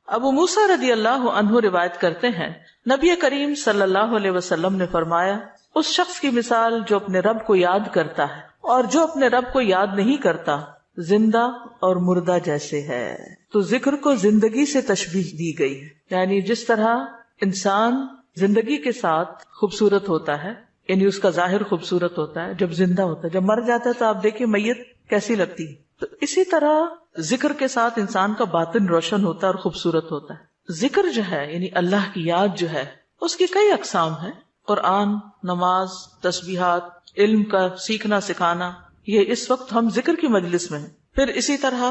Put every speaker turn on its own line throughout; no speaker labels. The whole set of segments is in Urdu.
ابو موسیٰ رضی اللہ عنہ روایت کرتے ہیں نبی کریم صلی اللہ علیہ وسلم نے فرمایا اس شخص کی مثال جو اپنے رب کو یاد کرتا ہے اور جو اپنے رب کو یاد نہیں کرتا زندہ اور مردہ جیسے ہے. تو ذکر کو زندگی سے تشبیہ دی گئی ہے، یعنی جس طرح انسان زندگی کے ساتھ خوبصورت ہوتا ہے، یعنی اس کا ظاہر خوبصورت ہوتا ہے جب زندہ ہوتا ہے، جب مر جاتا ہے تو آپ دیکھیں میت کیسی لگتی ہے. تو اسی طرح ذکر کے ساتھ انسان کا باطن روشن ہوتا ہے اور خوبصورت ہوتا ہے. ذکر جو ہے یعنی اللہ کی یاد جو ہے اس کی کئی اقسام ہیں. قرآن، نماز، تسبیحات، علم کا سیکھنا سکھانا، یہ اس وقت ہم ذکر کی مجلس میں ہیں. پھر اسی طرح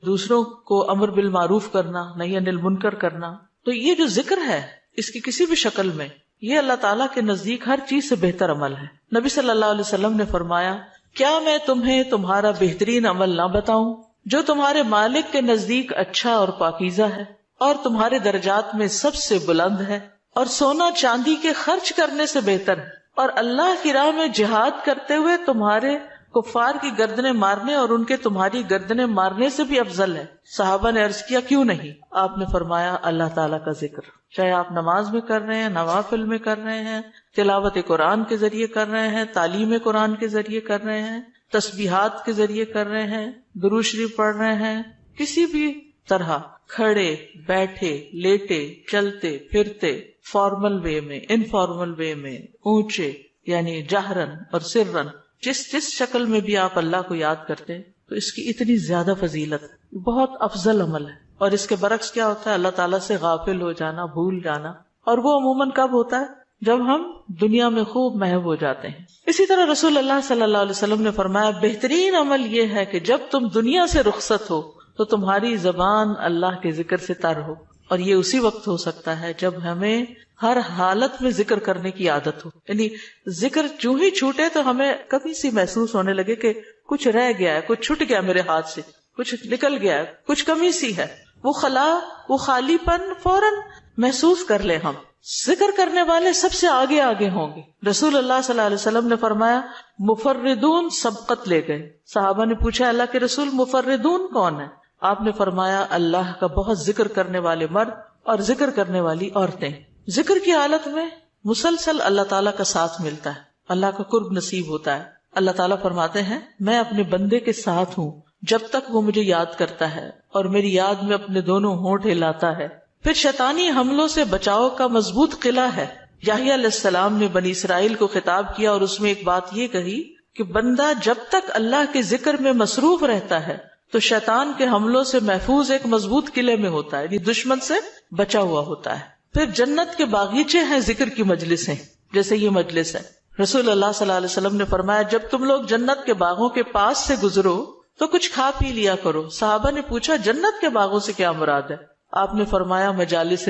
دوسروں کو امر بالمعروف کرنا، نہی عن المنکر کرنا. تو یہ جو ذکر ہے اس کی کسی بھی شکل میں یہ اللہ تعالیٰ کے نزدیک ہر چیز سے بہتر عمل ہے. نبی صلی اللہ علیہ وسلم نے فرمایا کیا میں تمہیں تمہارا بہترین عمل نہ بتاؤں جو تمہارے مالک کے نزدیک اچھا اور پاکیزہ ہے اور تمہارے درجات میں سب سے بلند ہے اور سونا چاندی کے خرچ کرنے سے بہتر ہے اور اللہ کی راہ میں جہاد کرتے ہوئے تمہارے کفار کی گردنیں مارنے اور ان کے تمہاری گردنیں مارنے سے بھی افضل ہے. صحابہ نے عرض کیا کیوں نہیں؟ آپ نے فرمایا اللہ تعالیٰ کا ذکر، چاہے آپ نماز میں کر رہے ہیں، نوافل میں کر رہے ہیں، تلاوت قرآن کے ذریعے کر رہے ہیں، تعلیم قرآن کے ذریعے کر رہے ہیں، تسبیحات کے ذریعے کر رہے ہیں، درود شریف پڑھ رہے ہیں، کسی بھی طرح کھڑے بیٹھے لیٹے چلتے پھرتے، فارمل وے میں، انفارمل وے میں، اونچے یعنی جہرن اور سرن، جس شکل میں بھی آپ اللہ کو یاد کرتے تو اس کی اتنی زیادہ فضیلت ہے، بہت افضل عمل ہے. اور اس کے برعکس کیا ہوتا ہے؟ اللہ تعالیٰ سے غافل ہو جانا، بھول جانا، اور وہ عموماً کب ہوتا ہے؟ جب ہم دنیا میں خوب محو ہو جاتے ہیں. اسی طرح رسول اللہ صلی اللہ علیہ وسلم نے فرمایا بہترین عمل یہ ہے کہ جب تم دنیا سے رخصت ہو تو تمہاری زبان اللہ کے ذکر سے تر ہو. اور یہ اسی وقت ہو سکتا ہے جب ہمیں ہر حالت میں ذکر کرنے کی عادت ہو. یعنی ذکر جو ہی چھوٹے تو ہمیں کبھی سی محسوس ہونے لگے کہ کچھ رہ گیا ہے، کچھ چھٹ گیا میرے ہاتھ سے، کچھ نکل گیا ہے، کچھ کمی سی ہے، وہ خلا، وہ خالی پن فوراً محسوس کر لیں. ہم ذکر کرنے والے سب سے آگے آگے ہوں گے. رسول اللہ صلی اللہ علیہ وسلم نے فرمایا مفردون سبقت لے گئے. صحابہ نے پوچھا اللہ کے رسول مفردون کون ہے؟ آپ نے فرمایا اللہ کا بہت ذکر کرنے والے مرد اور ذکر کرنے والی عورتیں. ذکر کی حالت میں مسلسل اللہ تعالیٰ کا ساتھ ملتا ہے، اللہ کا قرب نصیب ہوتا ہے. اللہ تعالیٰ فرماتے ہیں میں اپنے بندے کے ساتھ ہوں جب تک وہ مجھے یاد کرتا ہے اور میری یاد میں اپنے دونوں ہونٹ ہلاتا ہے. پھر شیطانی حملوں سے بچاؤ کا مضبوط قلعہ ہے. یحییٰ علیہ السلام نے بنی اسرائیل کو خطاب کیا اور اس میں ایک بات یہ کہی کہ بندہ جب تک اللہ کے ذکر میں مصروف رہتا ہے تو شیطان کے حملوں سے محفوظ ایک مضبوط قلعے میں ہوتا ہے، یعنی دشمن سے بچا ہوا ہوتا ہے. پھر جنت کے باغیچے ہیں ذکر کی مجلسیں، جیسے یہ مجلس ہے. رسول اللہ صلی اللہ علیہ وسلم نے فرمایا جب تم لوگ جنت کے باغوں کے پاس سے گزرو تو کچھ کھا پی لیا کرو. صحابہ نے پوچھا جنت کے باغوں سے کیا مراد ہے؟ آپ نے فرمایا مجالس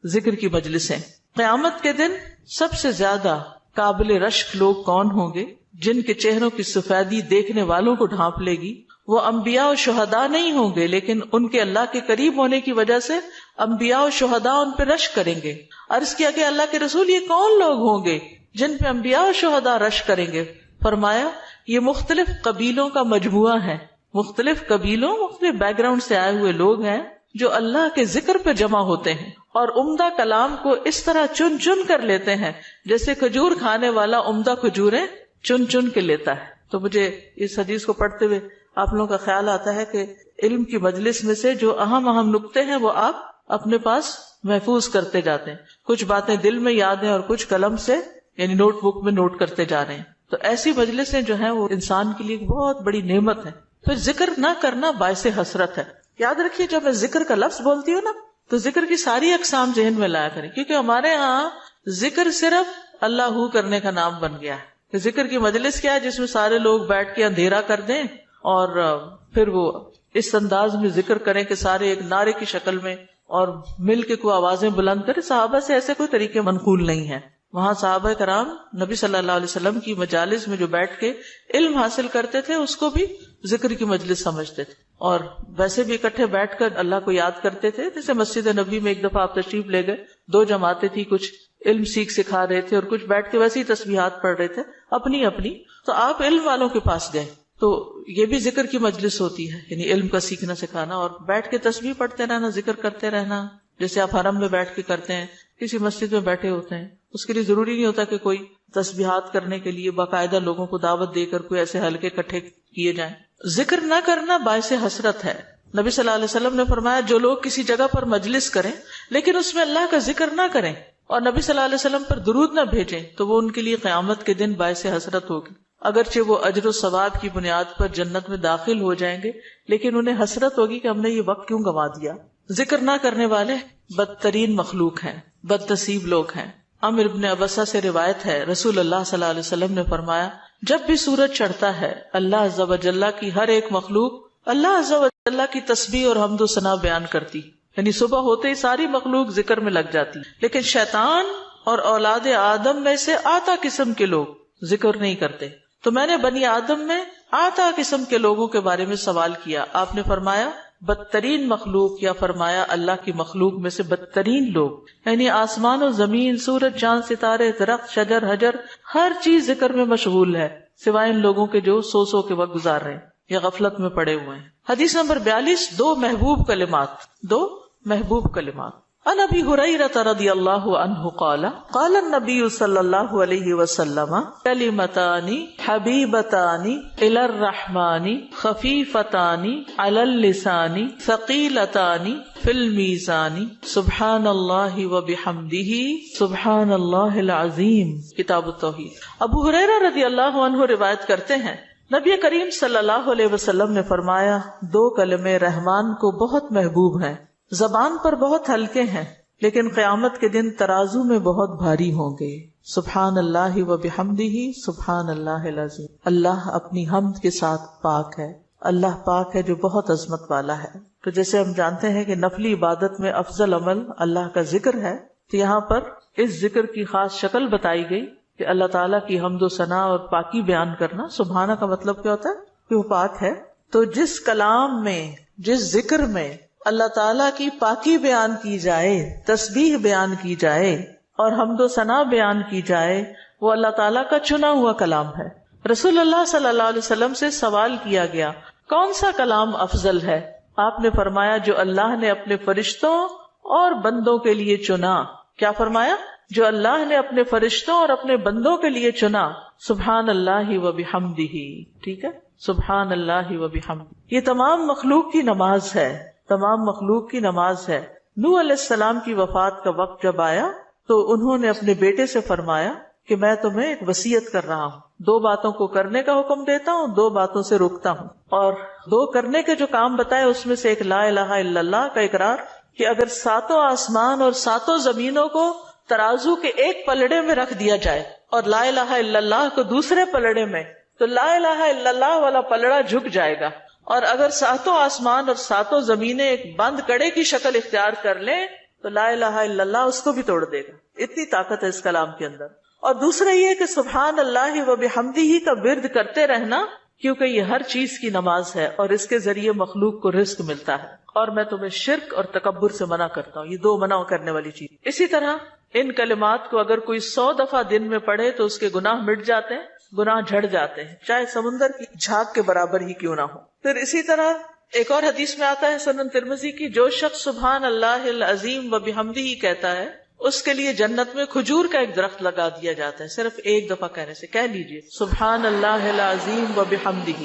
ذکر کی مجلسیں. قیامت کے دن سب سے زیادہ قابل رشک لوگ کون ہوں گے؟ جن کے چہروں کی سفیدی دیکھنے والوں کو ڈھانپ لے گی. وہ انبیاء و شہداء نہیں ہوں گے لیکن ان کے اللہ کے قریب ہونے کی وجہ سے انبیاء و شہداء ان پہ رشک کریں گے. عرض کیا کہ اللہ کے رسول یہ کون لوگ ہوں گے جن پہ انبیاء و شہداء رشک کریں گے؟ فرمایا یہ مختلف قبیلوں کا مجموعہ ہے، مختلف قبیلوں مختلف بیک گراؤنڈ سے آئے ہوئے لوگ ہیں جو اللہ کے ذکر پہ جمع ہوتے ہیں اور عمدہ کلام کو اس طرح چن چن کر لیتے ہیں جیسے کھجور کھانے والا عمدہ کھجوریں چن چن کے لیتا ہے. تو مجھے اس حدیث کو پڑھتے ہوئے آپ لوگوں کا خیال آتا ہے کہ علم کی مجلس میں سے جو اہم نکتے ہیں وہ آپ اپنے پاس محفوظ کرتے جاتے ہیں. کچھ باتیں دل میں یاد ہیں اور کچھ قلم سے یعنی نوٹ بک میں نوٹ کرتے جا رہے ہیں. تو ایسی مجلسیں جو ہیں وہ انسان کے لیے بہت بڑی نعمت ہے. پھر ذکر نہ کرنا باعث حسرت ہے. یاد رکھیے جب میں ذکر کا لفظ بولتی ہوں نا تو ذکر کی ساری اقسام ذہن میں لایا کریں، کیونکہ ہمارے ہاں ذکر صرف اللہ ہو کرنے کا نام بن گیا ہے. ذکر کی مجلس کیا ہے؟ جس میں سارے لوگ بیٹھ کے اندھیرا کر دیں اور پھر وہ اس انداز میں ذکر کریں کہ سارے ایک نعرے کی شکل میں اور مل کے کوئی آوازیں بلند کریں. صحابہ سے ایسے کوئی طریقے منقول نہیں ہیں. وہاں صحابہ کرام نبی صلی اللہ علیہ وسلم کی مجالس میں جو بیٹھ کے علم حاصل کرتے تھے اس کو بھی ذکر کی مجلس سمجھتے تھے اور ویسے بھی اکٹھے بیٹھ کر اللہ کو یاد کرتے تھے. جیسے مسجد نبی میں ایک دفعہ آپ تشریف لے گئے، 2 جماعتیں تھی، کچھ علم سکھا رہے تھے اور کچھ بیٹھ کے ویسے ہی تسبیحات پڑھ رہے تھے اپنی. تو آپ علم والوں کے پاس گئے تو یہ بھی ذکر کی مجلس ہوتی ہے، یعنی علم کا سیکھنا سکھانا، اور بیٹھ کے تسبیح پڑھتے رہنا، ذکر کرتے رہنا، جیسے آپ حرم میں بیٹھ کے کرتے ہیں، کسی مسجد میں بیٹھے ہوتے ہیں، اس کے لیے ضروری نہیں ہوتا کہ کوئی تسبیحات کرنے کے لیے باقاعدہ لوگوں کو دعوت دے کر کوئی ایسے حلقے اکٹھے کیے جائیں۔ ذکر نہ کرنا باعث حسرت ہے۔ نبی صلی اللہ علیہ وسلم نے فرمایا جو لوگ کسی جگہ پر مجلس کریں لیکن اس میں اللہ کا ذکر نہ کریں اور نبی صلی اللہ علیہ وسلم پر درود نہ بھیجیں تو وہ ان کے لیے قیامت کے دن باعث حسرت ہوگی۔ اگرچہ وہ اجر و ثواب کی بنیاد پر جنت میں داخل ہو جائیں گے لیکن انہیں حسرت ہوگی کہ ہم نے یہ وقت کیوں گنوا دیا۔ ذکر نہ کرنے والے بدترین مخلوق ہیں، بد نصیب لوگ ہیں۔ عمرو بن ابسہ سے روایت ہے، رسول اللہ صلی اللہ علیہ وسلم نے فرمایا جب بھی سورج چڑھتا ہے اللہ عز و جل کی ہر ایک مخلوق اللہ عز و جل کی تسبیح اور حمد و ثنا بیان کرتی، یعنی صبح ہوتے ہی ساری مخلوق ذکر میں لگ جاتی، لیکن شیطان اور اولاد آدم میں سے آتا قسم کے لوگ ذکر نہیں کرتے۔ تو میں نے بنی آدم میں آتا قسم کے لوگوں کے بارے میں سوال کیا، آپ نے فرمایا بدترین مخلوق، یا فرمایا اللہ کی مخلوق میں سے بدترین لوگ، یعنی آسمان و زمین، سورج چاند ستارے، درخت شجر حجر، ہر چیز ذکر میں مشغول ہے سوائے ان لوگوں کے جو سو کے وقت گزار رہے ہیں یا غفلت میں پڑے ہوئے ہیں۔ حدیث نمبر 42، دو محبوب کلمات۔ عن ابی ہریرہ رضی اللہ عنہ قال قال النبی صلی اللہ علیہ وسلم کلمتان حبیبتان الی الرحمن خفیفتان علی اللسان ثقیلتان فی المیزان سبحان اللہ وبحمدہ سبحان اللہ العظیم۔ کتاب التوحید۔ ابو ہریرہ رضی اللہ عنہ روایت کرتے ہیں نبی کریم صلی اللہ علیہ وسلم نے فرمایا دو کلمے رحمان کو بہت محبوب ہیں، زبان پر بہت ہلکے ہیں لیکن قیامت کے دن ترازو میں بہت بھاری ہوں گے۔ سبحان اللہ و بحمدہ سبحان اللہ العظیم۔ اللہ اپنی حمد کے ساتھ پاک ہے، اللہ پاک ہے جو بہت عظمت والا ہے۔ تو جیسے ہم جانتے ہیں کہ نفلی عبادت میں افضل عمل اللہ کا ذکر ہے، تو یہاں پر اس ذکر کی خاص شکل بتائی گئی کہ اللہ تعالیٰ کی حمد و ثنا اور پاکی بیان کرنا۔ سبحانہ کا مطلب کیا ہوتا ہے کہ وہ پاک ہے۔ تو جس کلام میں، جس ذکر میں اللہ تعالیٰ کی پاکی بیان کی جائے، تسبیح بیان کی جائے اور حمد و ثنا بیان کی جائے، وہ اللہ تعالیٰ کا چنا ہوا کلام ہے۔ رسول اللہ صلی اللہ علیہ وسلم سے سوال کیا گیا کون سا کلام افضل ہے؟ آپ نے فرمایا جو اللہ نے اپنے فرشتوں اور بندوں کے لیے چنا۔ کیا فرمایا؟ جو اللہ نے اپنے فرشتوں اور اپنے بندوں کے لیے چنا۔ سبحان اللہ و بحمدہ، ٹھیک ہے، سبحان اللہ و بحمدہ۔ یہ تمام مخلوق کی نماز ہے، تمام مخلوق کی نماز ہے۔ نوح علیہ السلام کی وفات کا وقت جب آیا تو انہوں نے اپنے بیٹے سے فرمایا کہ میں تمہیں ایک وصیت کر رہا ہوں، دو باتوں کو کرنے کا حکم دیتا ہوں، دو باتوں سے روکتا ہوں۔ اور دو کرنے کے جو کام بتائے اس میں سے ایک لا الہ الا اللہ کا اقرار، کہ اگر ساتوں آسمان اور ساتوں زمینوں کو ترازو کے ایک پلڑے میں رکھ دیا جائے اور لا الہ الا اللہ کو دوسرے پلڑے میں، تو لا الہ الا اللہ والا پلڑا جھک جائے گا، اور اگر ساتوں آسمان اور ساتوں زمینیں ایک بند کڑے کی شکل اختیار کر لیں تو لا الہ الا اللہ اس کو بھی توڑ دے گا۔ اتنی طاقت ہے اس کلام کے اندر۔ اور دوسرا یہ کہ سبحان اللہ و بحمدہ کا ورد کرتے رہنا، کیونکہ یہ ہر چیز کی نماز ہے اور اس کے ذریعے مخلوق کو رزق ملتا ہے۔ اور میں تمہیں شرک اور تکبر سے منع کرتا ہوں، یہ دو منع کرنے والی چیز۔ اسی طرح ان کلمات کو اگر کوئی 100 دفعہ دن میں پڑھے تو اس کے گناہ مٹ جاتے ہیں، گناہ جھڑ جاتے ہیں، چاہے سمندر کی جھاگ کے برابر ہی کیوں نہ ہو۔ پھر اسی طرح ایک اور حدیث میں آتا ہے سنن ترمذی کی، جو شخص سبحان اللہ العظیم و بحمدہ کہتا ہے اس کے لیے جنت میں کھجور کا ایک درخت لگا دیا جاتا ہے، صرف ایک دفعہ کہنے سے۔ کہہ لیجئے سبحان اللہ العظیم و بحمدہ۔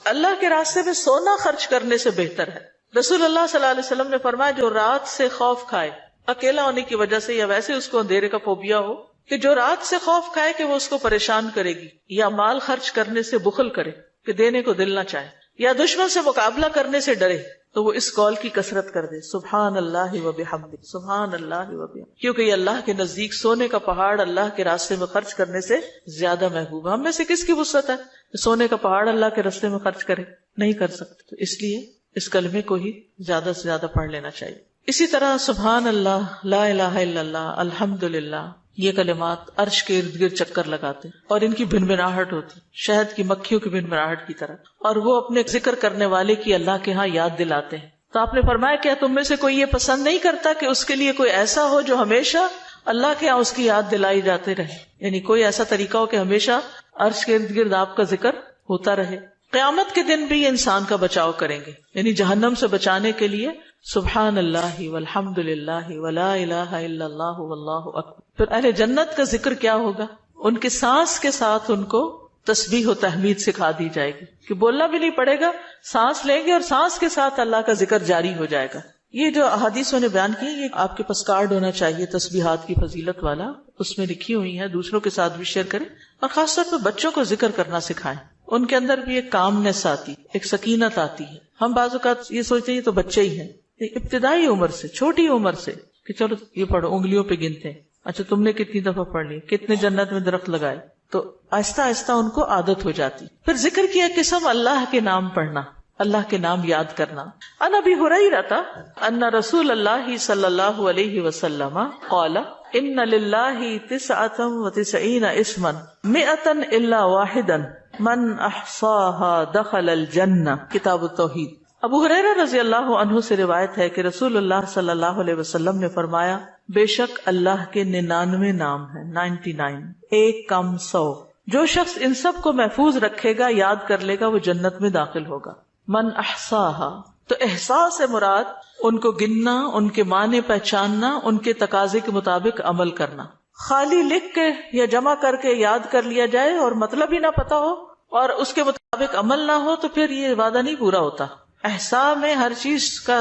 اللہ کے راستے میں سونا خرچ کرنے سے بہتر ہے۔ رسول اللہ صلی اللہ علیہ وسلم نے فرمایا جو رات سے خوف کھائے، اکیلا ہونے کی وجہ سے یا ویسے اس کو اندھیرے کا فوبیا ہو، کہ جو رات سے خوف کھائے کہ وہ اس کو پریشان کرے گی، یا مال خرچ کرنے سے بخل کرے کہ دینے کو دل نہ چاہے، یا دشمن سے مقابلہ کرنے سے ڈرے، تو وہ اس قول کی کثرت کر دے سبحان اللہ و بحمدہ، سبحان اللہ و بحمدہ، کیونکہ یہ اللہ کے نزدیک سونے کا پہاڑ اللہ کے راستے میں خرچ کرنے سے زیادہ محبوب ہے۔ ہم میں سے کس کی وسعت ہے کہ سونے کا پہاڑ اللہ کے راستے میں خرچ کرے؟ نہیں کر سکتے، تو اس لیے اس کلمے کو ہی زیادہ سے زیادہ پڑھ لینا چاہیے۔ اسی طرح سبحان اللہ، لا الہ الا اللہ، الحمدللہ، یہ کلمات عرش کے ارد گرد چکر لگاتے اور ان کی بھنبھناہٹ ہوتی شہد کی مکھیوں کی بھنبھناہٹ کی طرح، اور وہ اپنے ذکر کرنے والے کی اللہ کے ہاں یاد دلاتے ہیں۔ تو آپ نے فرمایا کیا تم میں سے کوئی یہ پسند نہیں کرتا کہ اس کے لیے کوئی ایسا ہو جو ہمیشہ اللہ کے ہاں اس کی یاد دلائی جاتے رہے، یعنی کوئی ایسا طریقہ ہو کہ ہمیشہ عرش کے ارد گرد آپ کا ذکر ہوتا رہے. قیامت کے دن بھی یہ انسان کا بچاؤ کریں گے، یعنی جہنم سے بچانے کے لیے سبحان اللہ والحمد للہ ولا الہ الا اللہ واللہ اکبر. پھر اہل جنت کا ذکر کیا ہوگا؟ ان کے سانس کے ساتھ ان کو تسبیح و تحمید سکھا دی جائے گی کہ بولنا بھی نہیں پڑے گا، سانس لیں گے اور سانس کے ساتھ اللہ کا ذکر جاری ہو جائے گا. یہ جو احادیثوں نے بیان کی، یہ آپ کے پاس کارڈ ہونا چاہیے تسبیحات کی فضیلت والا، اس میں لکھی ہوئی ہے، دوسروں کے ساتھ بھی شیئر کریں، اور خاص طور پہ بچوں کو ذکر کرنا سکھائیں. ان کے اندر بھی ایک کامنس آتی، ایک سکینت آتی ہے. ہم بعض اوقات یہ سوچتے ہیں یہ تو بچے ہی ہیں، ابتدائی عمر سے، چھوٹی عمر سے کہ چلو یہ پڑھو، انگلیوں پہ گنتے ہیں، اچھا تم نے کتنی دفعہ پڑھ لی، کتنے جنت میں درخت لگائے، تو آہستہ آہستہ ان کو عادت ہو جاتی. پھر ذکر کی ایک قسم اللہ کے نام پڑھنا، اللہ کے نام یاد کرنا. عن ابی ہریرہ ان رسول اللہ صلی اللہ علیہ وسلم قال ان للہ 99 اسما 100 الا واحدا من احصاها دخل الجنہ. کتاب التوحید. ابو ہریرہ رضی اللہ عنہ سے روایت ہے کہ رسول اللہ صلی اللہ علیہ وسلم نے فرمایا، بے شک اللہ کے 99 نام ہیں، 99، ایک کم 100. جو شخص ان سب کو محفوظ رکھے گا، یاد کر لے گا، وہ جنت میں داخل ہوگا. من احصاها، تو احساس سے مراد ان کو گننا، ان کے معنی پہچاننا، ان کے تقاضے کے مطابق عمل کرنا. خالی لکھ کے یا جمع کر کے یاد کر لیا جائے اور مطلب ہی نہ پتا ہو اور اس کے مطابق عمل نہ ہو تو پھر یہ وعدہ نہیں پورا ہوتا. احصاء میں ہر چیز کا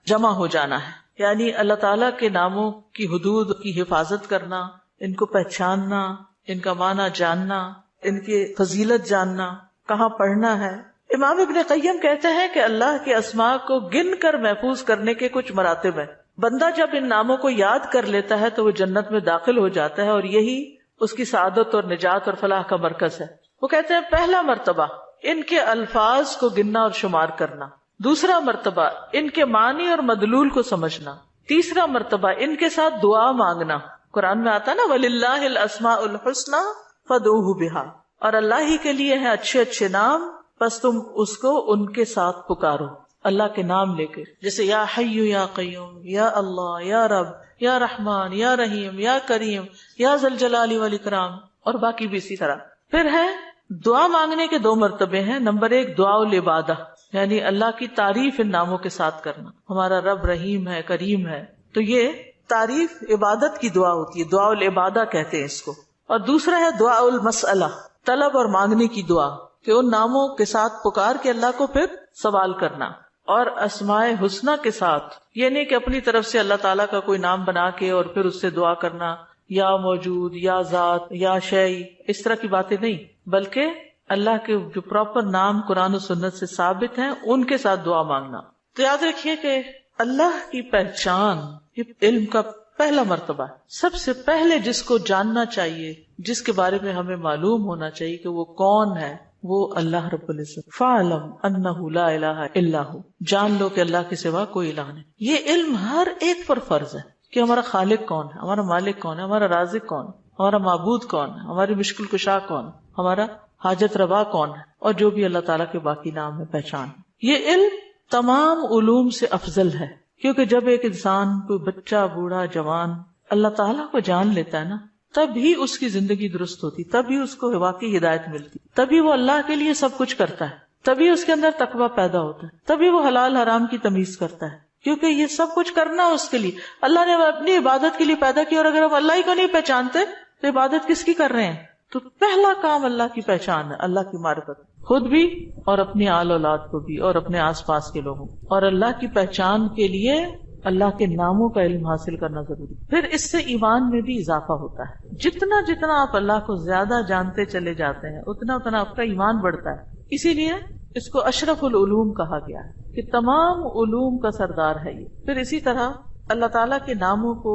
جمع ہو جانا ہے، یعنی اللہ تعالیٰ کے ناموں کی حدود کی حفاظت کرنا، ان کو پہچاننا، ان کا معنی جاننا، ان کی فضیلت جاننا، کہاں پڑھنا ہے. امام ابن قیم کہتے ہیں کہ اللہ کے اسماء کو گن کر محفوظ کرنے کے کچھ مراتب ہیں. بندہ جب ان ناموں کو یاد کر لیتا ہے تو وہ جنت میں داخل ہو جاتا ہے، اور یہی اس کی سعادت اور نجات اور فلاح کا مرکز ہے. وہ کہتے ہیں پہلا مرتبہ ان کے الفاظ کو گننا اور شمار کرنا، دوسرا مرتبہ ان کے معنی اور مدلول کو سمجھنا، تیسرا مرتبہ ان کے ساتھ دعا مانگنا. قرآن میں آتا نا وَلِلَّهِ الْأَسْمَاءُ الْحُسْنَى فَادْعُوهُ بِهَا، اور اللہ ہی کے لیے ہیں اچھے اچھے نام، بس تم اس کو ان کے ساتھ پکارو، اللہ کے نام لے کے. جیسے یا حی یا قیوم، یا اللہ، یا رب، یا رحمان، یا رحیم، یا کریم، یا ذی الجلال والاکرام، اور باقی بھی اسی طرح. پھر ہے دعا مانگنے کے 2 مرتبے ہیں. نمبر 1 دعا العبادہ، یعنی اللہ کی تعریف ان ناموں کے ساتھ کرنا. ہمارا رب رحیم ہے، کریم ہے، تو یہ تعریف عبادت کی دعا ہوتی ہے، دعا العبادہ کہتے ہیں اس کو. اور دوسرا ہے دعا المسئلہ، طلب اور مانگنے کی دعا، کہ ان ناموں کے ساتھ پکار کے اللہ کو پھر سوال کرنا. اور اسماء حسنہ کے ساتھ یہ نہیں کہ اپنی طرف سے اللہ تعالیٰ کا کوئی نام بنا کے اور پھر اس سے دعا کرنا، یا موجود، یا ذات، یا شیء، اس طرح کی باتیں نہیں، بلکہ اللہ کے جو پراپر نام قرآن و سنت سے ثابت ہیں ان کے ساتھ دعا مانگنا. تو یاد رکھیے کہ اللہ کی پہچان یہ علم کا پہلا مرتبہ ہے. سب سے پہلے جس کو جاننا چاہیے، جس کے بارے میں ہمیں معلوم ہونا چاہیے کہ وہ کون ہے، وہ اللہ رب العزت. فَاعْلَمْ أَنَّهُ لَا إِلَهَ إِلَّا هُوَ، جان لو کہ اللہ کے سوا کوئی الہ نہیں. یہ علم ہر ایک پر فرض ہے کہ ہمارا خالق کون ہے، ہمارا مالک کون ہے، ہمارا رازق کون ہے، ہمارا معبود کون ہے، ہماری مشکل کشا کون ہے، ہمارا حاجت روا کون ہے، اور جو بھی اللہ تعالیٰ کے باقی نام ہے، پہچان. یہ علم تمام علوم سے افضل ہے، کیونکہ جب ایک انسان، کوئی بچہ، بوڑھا، جوان اللہ تعالیٰ کو جان لیتا ہے نا، تب ہی اس کی زندگی درست ہوتی، تب ہی اس کو واقعی ہدایت ملتی، تبھی وہ اللہ کے لیے سب کچھ کرتا ہے، تبھی اس کے اندر تقویٰ پیدا ہوتا ہے، تبھی وہ حلال حرام کی تمیز کرتا ہے. کیونکہ یہ سب کچھ کرنا اس کے لیے، اللہ نے اپنی عبادت کے لیے پیدا کیا، اور اگر ہم اللہ ہی کو نہیں پہچانتے تو عبادت کس کی کر رہے ہیں؟ تو پہلا کام اللہ کی پہچان ہے، اللہ کی معرفت، خود بھی اور اپنی آل اولاد کو بھی اور اپنے آس پاس کے لوگوں. اور اللہ کی پہچان کے لیے اللہ کے ناموں کا علم حاصل کرنا ضروری. پھر اس سے ایمان میں بھی اضافہ ہوتا ہے. جتنا جتنا آپ اللہ کو زیادہ جانتے چلے جاتے ہیں اتنا اتنا آپ کا ایمان بڑھتا ہے. اسی لیے اس کو اشرف العلوم کہا گیا ہے کہ تمام علوم کا سردار ہے یہ. پھر اسی طرح اللہ تعالیٰ کے ناموں کو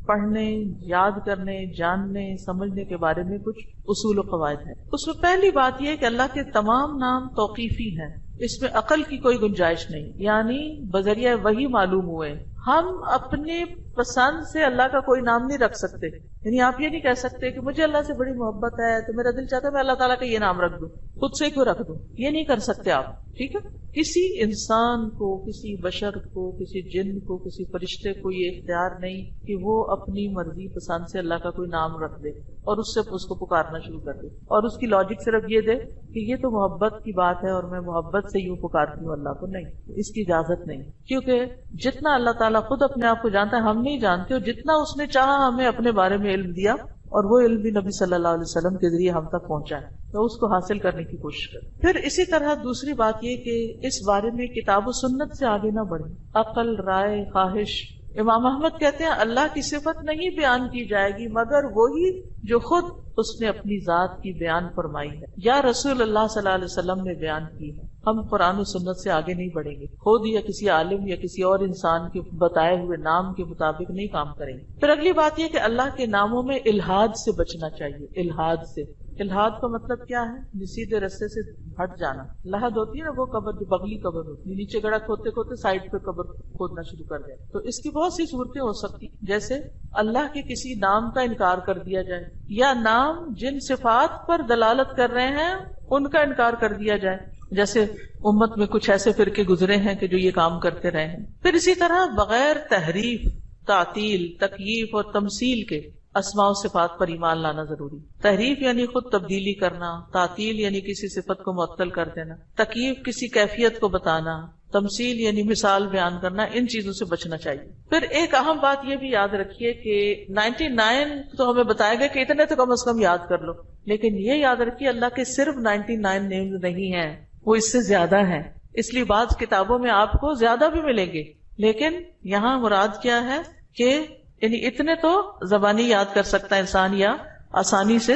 پڑھنے، یاد کرنے، جاننے، سمجھنے کے بارے میں کچھ اصول و قواعد ہیں. اس میں پہلی بات یہ کہ اللہ کے تمام نام توقیفی ہیں، اس میں عقل کی کوئی گنجائش نہیں، یعنی بذریعہ وحی معلوم ہوئے. ہم اپنے پسند سے اللہ کا کوئی نام نہیں رکھ سکتے. یعنی آپ یہ نہیں کہہ سکتے کہ مجھے اللہ سے بڑی محبت ہے تو میرا دل چاہتا ہے میں اللہ تعالیٰ کا یہ نام رکھ دوں، خود سے کیوں رکھ دوں، یہ نہیں کر سکتے آپ، ٹھیک ہے؟ کسی انسان کو، کسی بشر کو، کسی جن کو، کسی فرشتے کو یہ اختیار نہیں کہ وہ اپنی مرضی پسند سے اللہ کا کوئی نام رکھ دے اور اس سے اس کو پکارنا شروع کر دے، اور اس کی لاجک صرف یہ دے کہ یہ تو محبت کی بات ہے اور میں محبت سے یوں پکارتی ہوں اللہ کو. نہیں، اس کی اجازت نہیں، کیونکہ جتنا اللہ تعالیٰ خود اپنے آپ کو جانتا ہے ہم نہیں جانتے، اور جتنا اس نے چاہا ہمیں اپنے بارے میں علم دیا، اور وہ علم بھی نبی صلی اللہ علیہ وسلم کے ذریعے ہم تک پہنچا ہے، تو اس کو حاصل کرنے کی کوشش کریں. پھر اسی طرح دوسری بات یہ کہ اس بارے میں کتاب و سنت سے آگے نہ بڑھیں، عقل، رائے، خواہش. امام احمد کہتے ہیں اللہ کی صفت نہیں بیان کی جائے گی مگر وہی جو خود اس نے اپنی ذات کی بیان فرمائی ہے یا رسول اللہ صلی اللہ علیہ وسلم نے بیان کی ہے. ہم قرآن و سنت سے آگے نہیں بڑھیں گے، خود یا کسی عالم یا کسی اور انسان کے بتائے ہوئے نام کے مطابق نہیں کام کریں گے. پھر اگلی بات یہ کہ اللہ کے ناموں میں الحاد سے بچنا چاہیے. الحاد سے، الحاد کا مطلب کیا ہے؟ سیدھے رستے سے ہٹ جانا. لحد ہوتی ہے نا وہ قبر جو بغلی قبر ہوتی ہے، نیچے گڑھا کھودتے کھودتے سائڈ پہ قبر کھودنا شروع کر دیں. تو اس کی بہت سی صورتیں ہو سکتی، جیسے اللہ کے کسی نام کا انکار کر دیا جائے، یا نام جن صفات پر دلالت کر رہے ہیں ان کا انکار کر دیا جائے، جیسے امت میں کچھ ایسے فرقے گزرے ہیں کہ جو یہ کام کرتے رہے ہیں. پھر اسی طرح بغیر تحریف، تعطیل، تکییف اور تمثیل کے اسماء و صفات پر ایمان لانا ضروری. تحریف یعنی خود تبدیلی کرنا، تعطیل یعنی کسی صفت کو معطل کر دینا، تکییف کسی کیفیت کو بتانا، تمثیل یعنی مثال بیان کرنا، ان چیزوں سے بچنا چاہیے. پھر ایک اہم بات یہ بھی یاد رکھیے کہ 99 تو ہمیں بتایا گیا کہ اتنے تو کم از کم یاد کر لو، لیکن یہ یاد رکھیے اللہ کے صرف 99 نیم نہیں ہیں، وہ اس سے زیادہ ہیں. اس لیے بعض کتابوں میں آپ کو زیادہ بھی ملیں گے، لیکن یہاں مراد کیا ہے کہ یعنی اتنے تو زبانی یاد کر سکتا ہے انسان، یا آسانی سے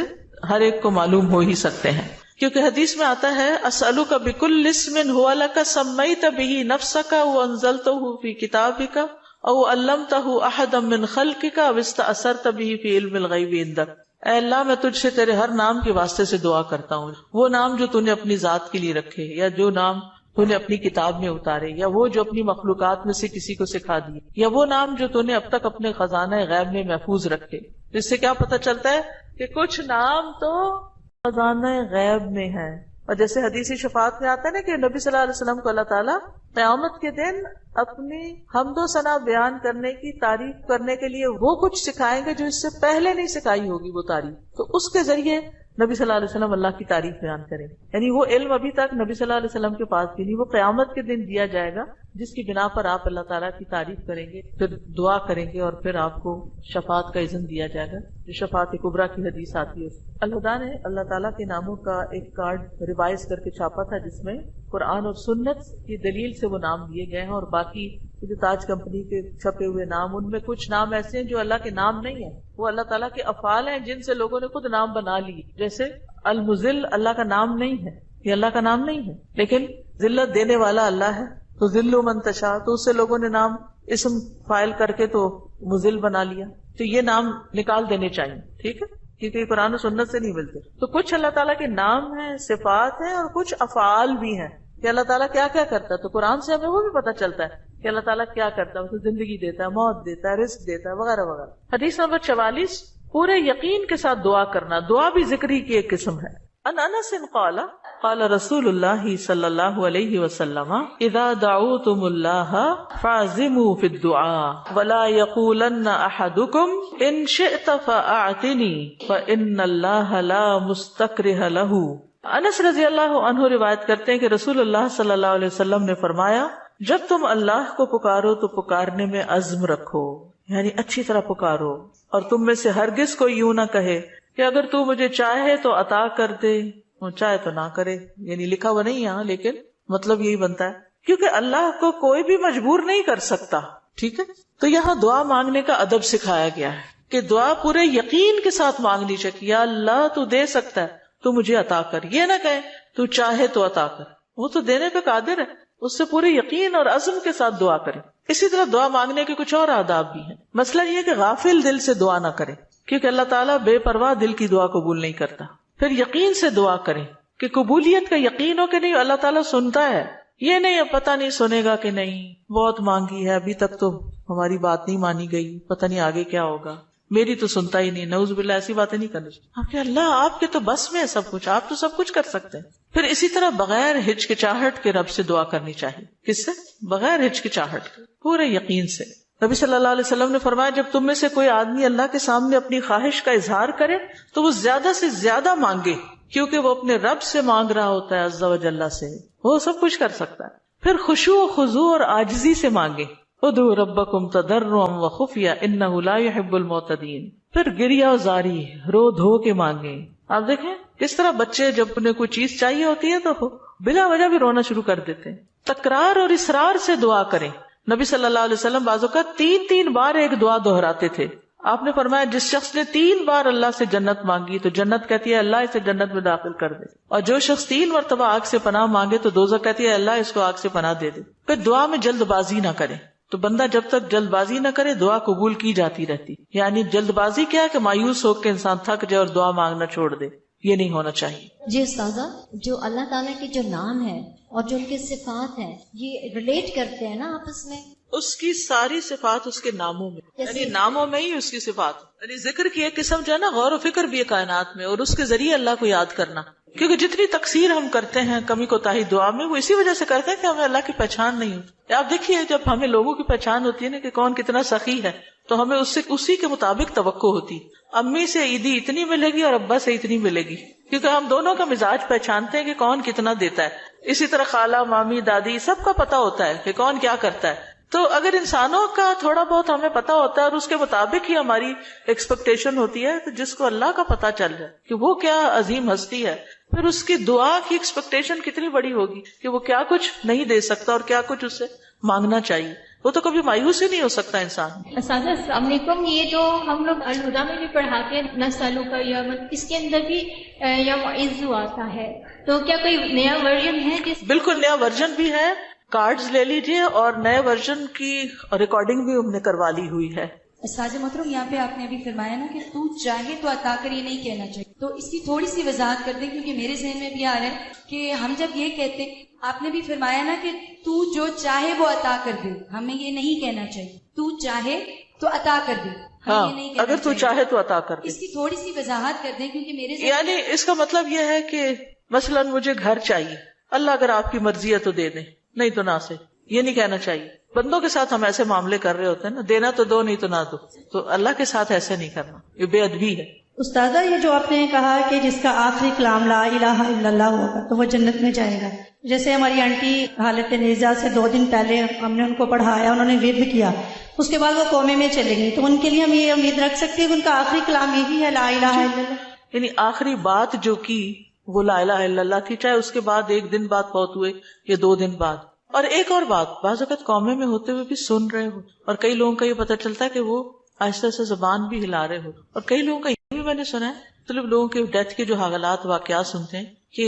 ہر ایک کو معلوم ہو ہی سکتے ہیں. کیونکہ حدیث میں آتا ہے اسألک بکل اسم هو لک سمیت به نفسک وانزلته فی کتابک او علمته احدا من خلقک او استأثرت به فی علم الغیب عندک. اے اللہ میں تجھ سے تیرے ہر نام کے واسطے سے دعا کرتا ہوں، وہ نام جو تو نے اپنی ذات کے لیے رکھے، یا جو نام تو نے اپنی کتاب میں اتارے، یا وہ جو اپنی مخلوقات میں سے کسی کو سکھا دیے، یا وہ نام جو تو نے اب تک اپنے خزانہ غیب میں محفوظ رکھے. اس سے کیا پتہ چلتا ہے کہ کچھ نام تو خزانہ غیب میں ہیں. اور جیسے حدیث شفاعت میں آتا ہے نا کہ نبی صلی اللہ علیہ وسلم کو اللہ تعالیٰ قیامت کے دن اپنی حمد و ثنا بیان کرنے کی تعریف کرنے کے لیے وہ کچھ سکھائیں گے جو اس سے پہلے نہیں سکھائی ہوگی وہ تعریف، تو اس کے ذریعے نبی صلی اللہ علیہ وسلم اللہ کی تعریف بیان کریں. یعنی وہ علم ابھی تک نبی صلی اللہ علیہ وسلم کے پاس بھی نہیں، وہ قیامت کے دن دیا جائے گا، جس کی بنا پر آپ اللہ تعالیٰ کی تعریف کریں گے، پھر دعا کریں گے، اور پھر آپ کو شفاعت کا اذن دیا جائے گا، جو شفاعت کبریٰ کی حدیث آتی ہے. الہدیٰ نے اللہ تعالیٰ کے ناموں کا ایک کارڈ ریوائز کر کے چھاپا تھا، جس میں قرآن اور سنت کی دلیل سے وہ نام دیے گئے ہیں، اور باقی جو تاج کمپنی کے چھپے ہوئے نام، ان میں کچھ نام ایسے ہیں جو اللہ کے نام نہیں ہیں، وہ اللہ تعالیٰ کے افعال ہیں جن سے لوگوں نے خود نام بنا لی. جیسے المذل اللہ کا نام نہیں ہے، یہ اللہ کا نام نہیں ہے، لیکن ذلت دینے والا اللہ ہے، تو ذل من تشاء، تو اس سے لوگوں نے نام اسم فائل کر کے تو مذل بنا لیا. تو یہ نام نکال دینے چاہیے، ٹھیک ہے، کیونکہ یہ قرآن و سنت سے نہیں ملتے. تو کچھ اللہ تعالیٰ کے نام ہیں، صفات ہیں، اور کچھ افعال بھی ہیں کہ اللہ تعالیٰ کیا کیا کرتا ہے. تو قرآن سے ہمیں وہ بھی پتہ چلتا ہے کہ اللہ تعالیٰ کیا کرتا ہے، اسے زندگی دیتا ہے، موت دیتا ہے، رزق دیتا ہے، وغیرہ وغیرہ. حدیث نمبر 44، پورے یقین کے ساتھ دعا کرنا. دعا بھی ذکری کی ایک قسم ہے. ان انس قال قال رسول اللہ صلی اللہ علیہ وسلم اذا دعوتم اللہ فاعزموا فی الدعاء ولا یقولن احدکم ان شئت فاعتنی فان اللہ لا مستکرہ له. انس رضی اللہ عنہ روایت کرتے ہیں کہ رسول اللہ صلی اللہ علیہ وسلم نے فرمایا، جب تم اللہ کو پکارو تو پکارنے میں عزم رکھو، یعنی اچھی طرح پکارو، اور تم میں سے ہرگز کوئی یوں نہ کہے کہ اگر تو مجھے چاہے تو عطا کر دے، چاہے تو نہ کرے. یعنی لکھا ہوا نہیں یہاں، لیکن مطلب یہی بنتا ہے، کیونکہ اللہ کو کوئی بھی مجبور نہیں کر سکتا. ٹھیک ہے، تو یہاں دعا مانگنے کا ادب سکھایا گیا ہے کہ دعا پورے یقین کے ساتھ مانگنی چاہیے. یا اللہ تو دے سکتا ہے، تو مجھے عطا کر. یہ نہ کہے تو چاہے تو عطا کر، وہ تو دینے پہ قادر ہے، اس سے پورے یقین اور عزم کے ساتھ دعا کرے. اسی طرح دعا مانگنے کے کچھ اور آداب بھی ہیں. مسئلہ یہ کہ غافل دل سے دعا نہ کرے، کیونکہ اللہ تعالیٰ بے پرواہ دل کی دعا قبول نہیں کرتا. پھر یقین سے دعا کریں کہ قبولیت کا یقین ہو کہ نہیں اللہ تعالیٰ سنتا ہے. یہ نہیں پتہ نہیں سنے گا کہ نہیں، بہت مانگی ہے ابھی تک تو ہماری بات نہیں مانی گئی، پتہ نہیں آگے کیا ہوگا. میری تو سنتا ہی نہیں، نعوذ باللہ ایسی باتیں نہیں کرنی چاہیے. آپ کہ اللہ آپ کے تو بس میں ہے سب کچھ، آپ تو سب کچھ کر سکتے ہیں. پھر اسی طرح بغیر ہچکچاہٹ کے رب سے دعا کرنی چاہیے. کس سے؟ بغیر ہچکچاہٹ کے، پورے یقین سے. نبی صلی اللہ علیہ وسلم نے فرمایا جب تم میں سے کوئی آدمی اللہ کے سامنے اپنی خواہش کا اظہار کرے تو وہ زیادہ سے زیادہ مانگے، کیونکہ وہ اپنے رب سے مانگ رہا ہوتا ہے عز و جل سے، وہ سب کچھ کر سکتا ہے. پھر خشوع و خضوع اور عاجزی سے مانگے. ادعوا ربکم تضرعا وخفیا انہ لا يحب المعتدین. پھر گریہ و زاری، رو دھو کے مانگے. آپ دیکھیں کس طرح بچے جب انہیں کوئی چیز چاہیے ہوتی ہے تو بلا وجہ بھی رونا شروع کر دیتے ہیں. تکرار اور اصرار سے دعا کریں. نبی صلی اللہ علیہ وسلم بعض اوقات 3 بار ایک دعا دہراتے تھے. آپ نے فرمایا جس شخص نے 3 بار اللہ سے جنت مانگی تو جنت کہتی ہے اللہ اسے جنت میں داخل کر دے، اور جو شخص 3 مرتبہ آگ سے پناہ مانگے تو دوزخ کہتی ہے اللہ اس کو آگ سے پناہ دے دے. پھر دعا میں جلد بازی نہ کریں. تو بندہ جب تک جلد بازی نہ کرے دعا قبول کی جاتی رہتی. یعنی جلد بازی کیا ہے کہ مایوس ہو کے انسان تھک جائے اور دعا مانگنا چھوڑ دے، یہ نہیں ہونا چاہیے.
جی استاذہ، جو اللہ تعالیٰ کے جو نام ہے اور جو ان کے صفات ہیں یہ ریلیٹ کرتے ہیں نا آپس میں؟
اس کی ساری صفات اس کے ناموں میں، یعنی ناموں میں ہی اس کی صفات. یعنی ذکر کی ایک قسم جو ہے نا غور و فکر بھی ہے کائنات میں، اور اس کے ذریعے اللہ کو یاد کرنا. کیونکہ جتنی تقصیر ہم کرتے ہیں کمی کوتاہی دعا میں، وہ اسی وجہ سے کرتے ہیں کہ ہمیں اللہ کی پہچان نہیں ہوتی. آپ دیکھیے جب ہمیں لوگوں کی پہچان ہوتی ہے نا کہ کون کتنا سخی ہے تو ہمیں اس سے اسی کے مطابق توقع ہوتی. امی سے عیدی اتنی ملے گی اور ابا سے اتنی ملے گی، کیونکہ ہم دونوں کا مزاج پہچانتے ہیں کہ کون کتنا دیتا ہے. اسی طرح خالہ مامی دادی سب کا پتا ہوتا ہے کہ کون کیا کرتا ہے. تو اگر انسانوں کا تھوڑا بہت ہمیں پتا ہوتا ہے اور اس کے مطابق ہی ہماری ایکسپیکٹیشن ہوتی ہے، تو جس کو اللہ کا پتا چل جائے کہ وہ کیا عظیم ہستی ہے، پھر اس کی دعا کی ایکسپیکٹیشن کتنی بڑی ہوگی کہ وہ کیا کچھ نہیں دے سکتا اور کیا کچھ اس سے مانگنا چاہیے. وہ تو کبھی مایوس ہی نہیں ہو سکتا انسان.
اساتذہ السلام علیکم. یہ جو ہم لوگ الہدا میں بھی پڑھاتے ہیں نسلوں کا یوم، اس کے اندر بھی یوم عزو آتا ہے، تو کیا کوئی نیا ورژن ہے جس؟
بالکل نیا ورژن بھی ہے. کارڈز لے لیجئے اور نئے ورژن کی ریکارڈنگ بھی ہم نے کروا لی ہوئی ہے.
ساجد محترم، یہاں پہ آپ نے ابھی فرمایا نا کہ تو چاہے تو عطا کر، یہ نہیں کہنا چاہیے، تو اس کی تھوڑی سی وضاحت کر دیں کیونکہ میرے ذہن میں بھی آ رہا ہے کہ ہم جب یہ کہتے ہیں، آپ نے بھی فرمایا نا کہ تو جو چاہے وہ عطا کر دے، ہمیں یہ نہیں کہنا چاہیے تو چاہے تو عطا کر دے.
ہاں، اگر تو چاہے تو عطا کر دے.
اس کی تھوڑی سی وضاحت کر دیں کیونکہ میرے ذہن
یعنی اس کا مطلب یہ ہے کہ مثلا مجھے گھر چاہیے، اللہ اگر آپ کی مرضی ہے تو دے دیں، نہیں تو نہ سے. یہ نہیں کہنا چاہیے. بندوں کے ساتھ ہم ایسے معاملے کر رہے ہوتے ہیں نا، دینا تو دو نہیں تو نہ دو، تو اللہ کے ساتھ ایسے نہیں کرنا، یہ بے ادبی ہے.
استاذہ یہ جو آپ نے کہا کہ جس کا آخری کلام لا الہ الا اللہ ہوگا تو وہ جنت میں جائے گا، جیسے ہماری آنٹی حالت نیزہ سے 2 دن پہلے ہم نے ان کو پڑھایا، انہوں نے ورد کیا، اس کے بعد وہ کومے میں چلے گئی، تو ان کے لیے ہم یہ امید رکھ سکتے ہیں کہ ان کا آخری کلام یہی ہے لا الہ الا اللہ؟
یعنی آخری بات جو کی وہ لا الہ الا اللہ تھی، چاہے اس کے بعد 1 دن بعد فوت ہوئے یا 2 دن بعد. اور ایک اور بات، بعض اوقات قومے میں ہوتے ہوئے بھی سن رہے ہو، اور کئی لوگوں کا یہ پتہ چلتا ہے کہ وہ آہستہ آہستہ زبان بھی ہلا رہے ہو، اور کئی لوگوں کا یہ بھی میں نے سنا ہے، مطلب لوگوں کے ڈیتھ کے جو حالات واقعات سنتے ہیں کہ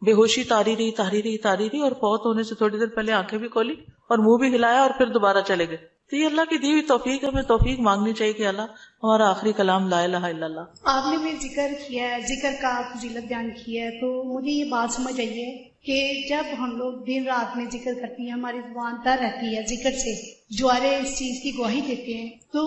بے ہوشی تاری رہی اور فوت ہونے سے تھوڑی دیر پہلے آنکھیں بھی کھولی اور منہ بھی ہلایا اور پھر دوبارہ چلے گئے. تو یہ اللہ کی دی ہوئی توفیق ہے، ہمیں توفیق مانگنی چاہیے کہ اللہ ہمارا آخری کلام لا الہ الا اللہ.
آپ نے بھی ذکر کیا ہے، ذکر کا فضیلت بیان کی ہے، تو مجھے یہ بات سمجھ آئی ہے کہ جب ہم لوگ دن رات میں ذکر کرتی ہیں، ہماری زبان تر رہتی ہے ذکر سے، جوارے اس چیز کی گواہی دیتے ہیں، تو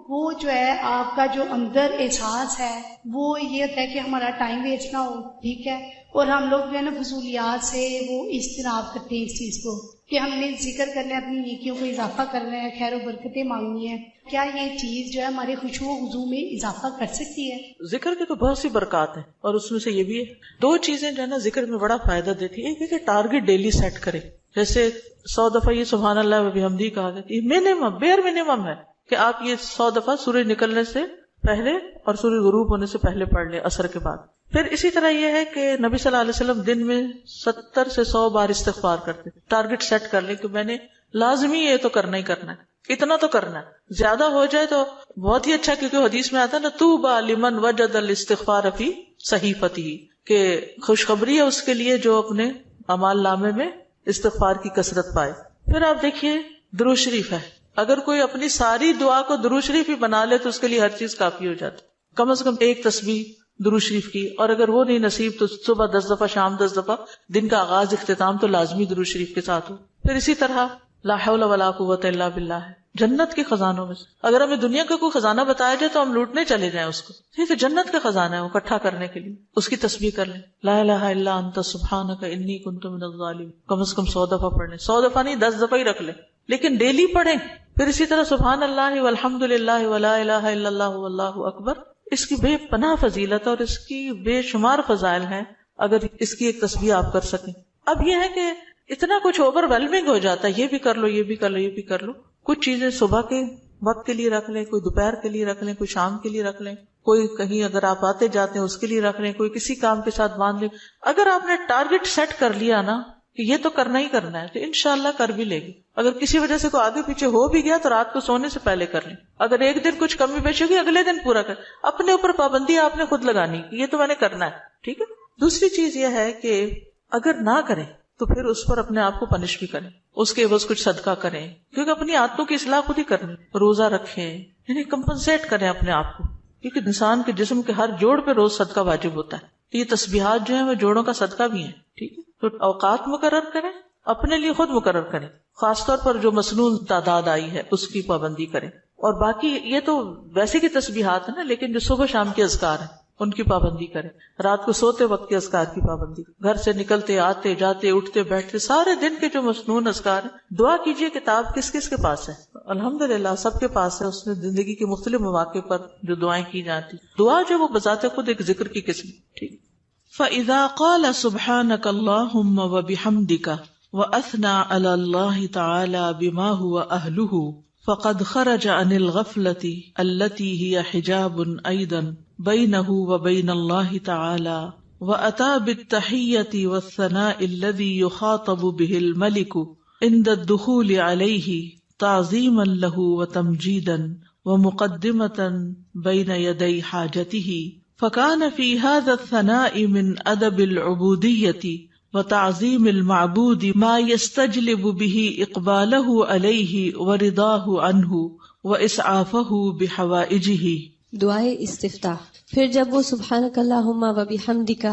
وہ جو ہے آپ کا جو اندر احساس ہے وہ یہ ہوتا ہے کہ ہمارا ٹائم ویسٹ نہ ہو، ٹھیک ہے، اور ہم لوگ جو ہے نا فضولیات سے وہ اجتناب کرتے ہیں اس چیز کو کہ ہم نے ذکر کرنا ہے، اپنی نیکیوں کو اضافہ کرنا ہے، خیر و برکتیں مانگنی ہے. کیا یہ چیز جو ہے ہمارے خشوع و خضوع میں اضافہ کر سکتی ہے؟
ذکر کے تو بہت سی برکات ہیں، اور اس میں سے یہ بھی ہے 2 چیزیں جو ہے نا ذکر میں بڑا فائدہ دیتی ہے. ایک ہے کہ ٹارگٹ ڈیلی سیٹ کرے، جیسے 100 دفعہ یہ سبحان اللہ و بحمدہ کہا گیا، یہ منیمم بیئر منیمم ہے کہ آپ یہ 100 دفعہ سورج نکلنے سے پہلے اور سورج غروب ہونے سے پہلے پڑھ لیں عصر کے بعد. پھر اسی طرح یہ ہے کہ نبی صلی اللہ علیہ وسلم دن میں 70 سے 100 بار استغفار کرتے. ٹارگٹ سیٹ کر لیں کہ میں نے لازمی یہ تو کرنا ہی کرنا ہے، اتنا تو کرنا ہے، زیادہ ہو جائے تو بہت ہی اچھا، کیونکہ حدیث میں آتا ہے نا طوبی لمن وجد الاستغفار فی صحیفتہ، کہ خوشخبری ہے اس کے لیے جو اپنے اعمال نامے میں استغفار کی کثرت پائے. پھر آپ دیکھیے درود شریف ہے، اگر کوئی اپنی ساری دعا کو درود شریف ہی بنا لے تو اس کے لیے ہر چیز کافی ہو جاتی، کم از کم ایک تسبیح درود شریف کی، اور اگر وہ نہیں نصیب تو صبح 10 دفعہ، شام 10 دفعہ، دن کا آغاز اختتام تو لازمی درود شریف کے ساتھ ہو. پھر اسی طرح لا حول ولا قوت الا باللہ ہے، جنت کے خزانوں میں سے. اگر ہمیں دنیا کا کوئی خزانہ بتایا جائے تو ہم لوٹنے چلے جائیں اس کو. یہ تو جنت کا خزانہ ہے وہ اکٹھا کرنے کے لیے. اس کی تسبیح کر لیں, لا الہ الا انت سبحانک انی کنت من الظالمین, کم از کم 100 دفعہ پڑھ لیں. 100 دفعہ نہیں 10 دفعہ ہی رکھ لیں, لیکن ڈیلی پڑھیں. پھر اسی طرح سبحان اللہ والحمد للہ ولا الہ الا اللہ واللہ اکبر. اس کی بے پناہ فضیلت اور اس کی بے شمار فضائل ہیں اگر اس کی ایک تسبیح آپ کر سکیں. اب یہ ہے کہ اتنا کچھ اوور ویلمنگ ہو جاتا ہے, یہ بھی کر لو, یہ بھی کر لو, یہ بھی کر لو. کچھ چیزیں صبح کے وقت کے لیے رکھ لیں, کوئی دوپہر کے لیے رکھ لیں, کوئی شام کے لیے رکھ لیں, کوئی کہیں اگر آپ آتے جاتے ہیں اس کے لیے رکھ لیں, کوئی کسی کام کے ساتھ باندھ لیں. اگر آپ نے ٹارگٹ سیٹ کر لیا نا کہ یہ تو کرنا ہی کرنا ہے تو انشاءاللہ کر بھی لے گی. اگر کسی وجہ سے کوئی آگے پیچھے ہو بھی گیا تو رات کو سونے سے پہلے کر لیں. اگر ایک دن کچھ کمی بیشی ہوگی اگلے دن پورا کر. اپنے اوپر پابندی آپ نے خود لگانی کہ یہ تو میں نے کرنا ہے, ٹھیک ہے. دوسری چیز یہ ہے کہ اگر نہ کریں تو پھر اس پر اپنے آپ کو پنش بھی کریں, اس کے عوض کچھ صدقہ کریں, کیونکہ اپنی عادتوں کی اصلاح خود ہی کرنی. روزہ رکھیں, یعنی کمپنسیٹ کریں اپنے آپ کو, کیونکہ انسان کے جسم کے ہر جوڑ پہ روز صدقہ واجب ہوتا ہے. یہ تسبیحات جو ہیں وہ جوڑوں کا صدقہ بھی ہیں, ٹھیک ہے. تو اوقات مقرر کریں, اپنے لیے خود مقرر کریں, خاص طور پر جو مسنون تعداد آئی ہے اس کی پابندی کریں. اور باقی یہ تو ویسے کی تسبیحات ہیں نا, لیکن جو صبح شام کے اذکار ہیں ان کی پابندی کریں. رات کو سوتے وقت کے اذکار کی پابندی, گھر سے نکلتے آتے جاتے اٹھتے بیٹھتے سارے دن کے جو مسنون اذکار ہیں. دعا کیجئے, کتاب کس کس کے پاس ہے؟ الحمدللہ سب کے پاس ہے. اس میں زندگی کے مختلف مواقع پر جو دعائیں کی جاتی, دعا جو وہ بذات خود ایک ذکر کی قسم, ٹھیک. فَإِذَا قَالَ سُبْحَانَكَ اللَّهُمَّ وَبِحَمْدِكَ وَأَثْنَى عَلَى اللَّهِ تَعَالَى بِمَا هُوَ أَهْلُهُ فَقَدْ خَرَجَ عَنِ الْغَفْلَةِ الَّتِي هِيَ حِجَابٌ أَيْضًا بَيْنَهُ وَبَيْنَ اللَّهِ تَعَالَى وَأَتَى بِالتَّحِيَّةِ وَالثَّنَاءِ الَّذِي يُخَاطَبُ بِهِ الْمَلِكُ عِنْدَ الدُّخُولِ عَلَيْهِ تَعْظِيمًا لَهُ وَتَمْجِيدًا وَمُقَدِّمَةً بَيْنَ يَدَيْ حَاجَتِهِ فكان في هذا الثناء من أدب العبودية وتعظيم المعبود ما يستجلب به إقباله عليه ورضاه عنه وإسعافه بحوائجه.
دعائے استفتاح. پھر جب وہ سبحانک اللہم و بحمدک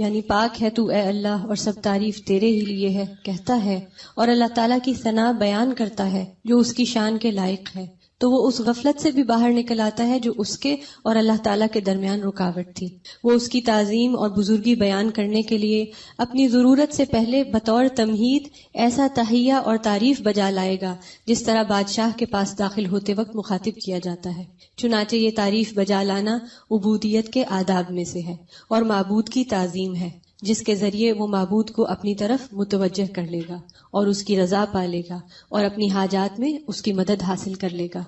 یعنی پاک ہے تو اے اللہ اور سب تعریف تیرے ہی لیے ہے کہتا ہے اور اللہ تعالیٰ کی ثنا بیان کرتا ہے جو اس کی شان کے لائق ہے, تو وہ اس غفلت سے بھی باہر نکل آتا ہے جو اس کے اور اللہ تعالیٰ کے درمیان رکاوٹ تھی. وہ اس کی تعظیم اور بزرگی بیان کرنے کے لیے اپنی ضرورت سے پہلے بطور تمہید ایسا تحیہ اور تعریف بجا لائے گا جس طرح بادشاہ کے پاس داخل ہوتے وقت مخاطب کیا جاتا ہے. چنانچہ یہ تعریف بجا لانا عبودیت کے آداب میں سے ہے اور معبود کی تعظیم ہے جس کے ذریعے وہ معبود کو اپنی طرف متوجہ کر لے گا اور اس کی رضا پا لے گا اور اپنی حاجات میں اس کی مدد حاصل کر لے گا.